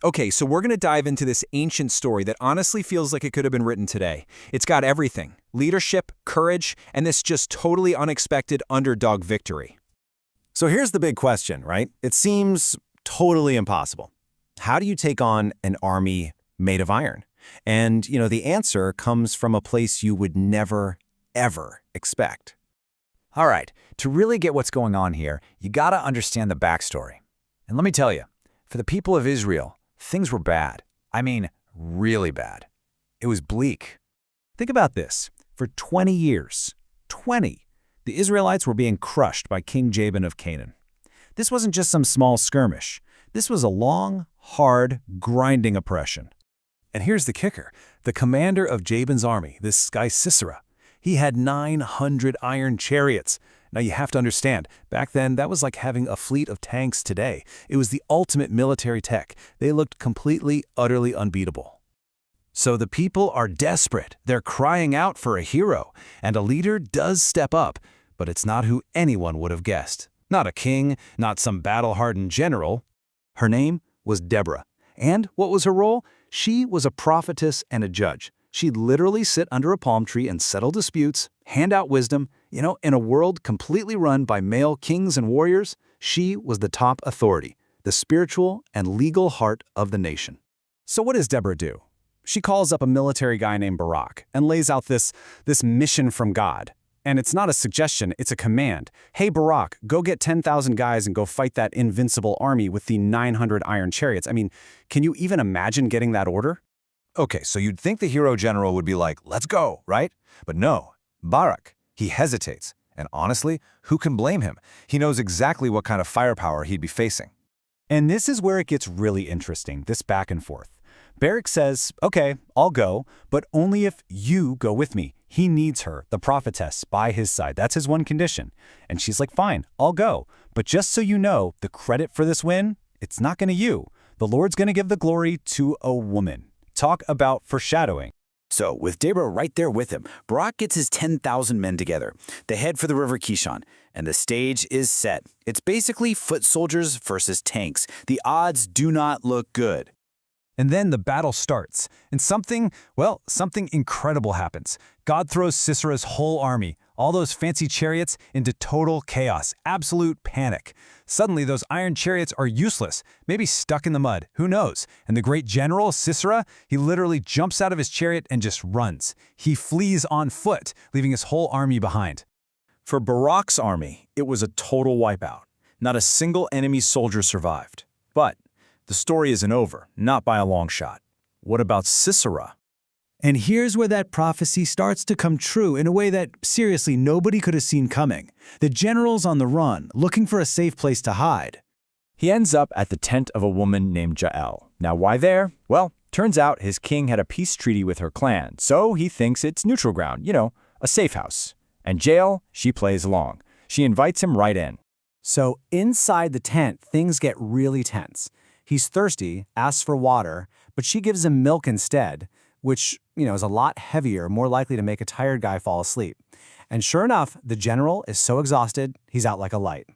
Okay, so we're going to dive into this ancient story that honestly feels like it could have been written today. It's got everything: leadership, courage, and this just totally unexpected underdog victory. So here's the big question, right? It seems totally impossible. How do you take on an army made of iron? And, the answer comes from a place you would never, ever expect. All right, to really get what's going on here, you gotta understand the backstory. And let me tell you, for the people of Israel, things were bad. I mean, really bad. It was bleak. Think about this. For 20 years, the Israelites were being crushed by King Jabin of Canaan. This wasn't just some small skirmish. This was a long, hard, grinding oppression. And here's the kicker. The commander of Jabin's army, this guy Sisera, he had 900 iron chariots. Now you have to understand, back then that was like having a fleet of tanks today. It was the ultimate military tech. They looked completely, utterly unbeatable. So the people are desperate. They're crying out for a hero, and a leader does step up, but it's not who anyone would have guessed. Not a king, not some battle-hardened general. Her name was Deborah. And what was her role? She was a prophetess and a judge. She'd literally sit under a palm tree and settle disputes, hand out wisdom. In a world completely run by male kings and warriors, she was the top authority, the spiritual and legal heart of the nation. So what does Deborah do? She calls up a military guy named Barak and lays out this mission from God. And it's not a suggestion, it's a command. Hey, Barak, go get 10,000 guys and go fight that invincible army with the 900 iron chariots. I mean, can you even imagine getting that order? Okay, so you'd think the hero general would be like, let's go, right? But no, Barak, he hesitates. And honestly, who can blame him? He knows exactly what kind of firepower he'd be facing. And this is where it gets really interesting, this back and forth. Barak says, okay, I'll go, but only if you go with me. He needs her, the prophetess, by his side. That's his one condition. And she's like, fine, I'll go. But just so you know, the credit for this win, it's not going to you. The Lord's going to give the glory to a woman. Talk about foreshadowing. So, with Deborah right there with him, Barak gets his 10,000 men together. They head for the river Kishon, and the stage is set. It's basically foot soldiers versus tanks. The odds do not look good. And then the battle starts, and something incredible happens. God throws Sisera's whole army, all those fancy chariots, into total chaos, absolute panic. Suddenly, those iron chariots are useless, maybe stuck in the mud, who knows? And the great general, Sisera, he literally jumps out of his chariot and just runs. He flees on foot, leaving his whole army behind. For Barak's army, it was a total wipeout. Not a single enemy soldier survived. But the story isn't over, not by a long shot. What about Sisera? And here's where that prophecy starts to come true in a way that, seriously, nobody could have seen coming. The general's on the run, looking for a safe place to hide. He ends up at the tent of a woman named Jael. Now, why there? Well, turns out his king had a peace treaty with her clan, so he thinks it's neutral ground, a safe house. And Jael, she plays along. She invites him right in. So inside the tent, things get really tense. He's thirsty, asks for water, but she gives him milk instead, which, is a lot heavier, more likely to make a tired guy fall asleep. And sure enough, the general is so exhausted, he's out like a light.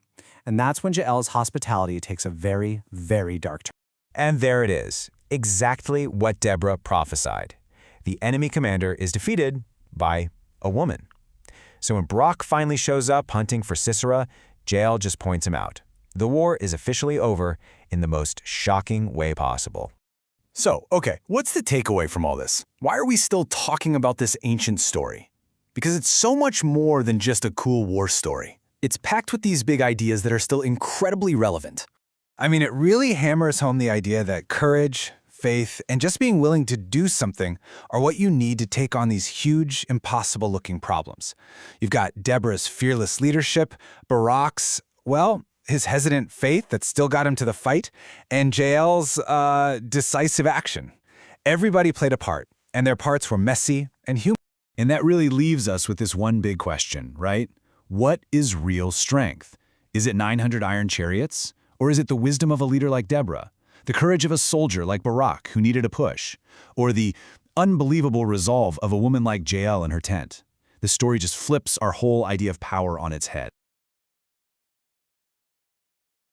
And that's when Jael's hospitality takes a very, very dark turn. And there it is, exactly what Deborah prophesied. The enemy commander is defeated by a woman. So when Barak finally shows up hunting for Sisera, Jael just points him out. The war is officially over in the most shocking way possible. So, okay, what's the takeaway from all this? Why are we still talking about this ancient story? Because it's so much more than just a cool war story. It's packed with these big ideas that are still incredibly relevant. I mean, it really hammers home the idea that courage, faith, and just being willing to do something are what you need to take on these huge, impossible-looking problems. You've got Deborah's fearless leadership, Barak's, his hesitant faith that still got him to the fight, and Jael's decisive action. Everybody played a part, and their parts were messy and human. And that really leaves us with this one big question, right? What is real strength? Is it 900 iron chariots? Or is it the wisdom of a leader like Deborah? The courage of a soldier like Barak who needed a push? Or the unbelievable resolve of a woman like Jael in her tent? The story just flips our whole idea of power on its head.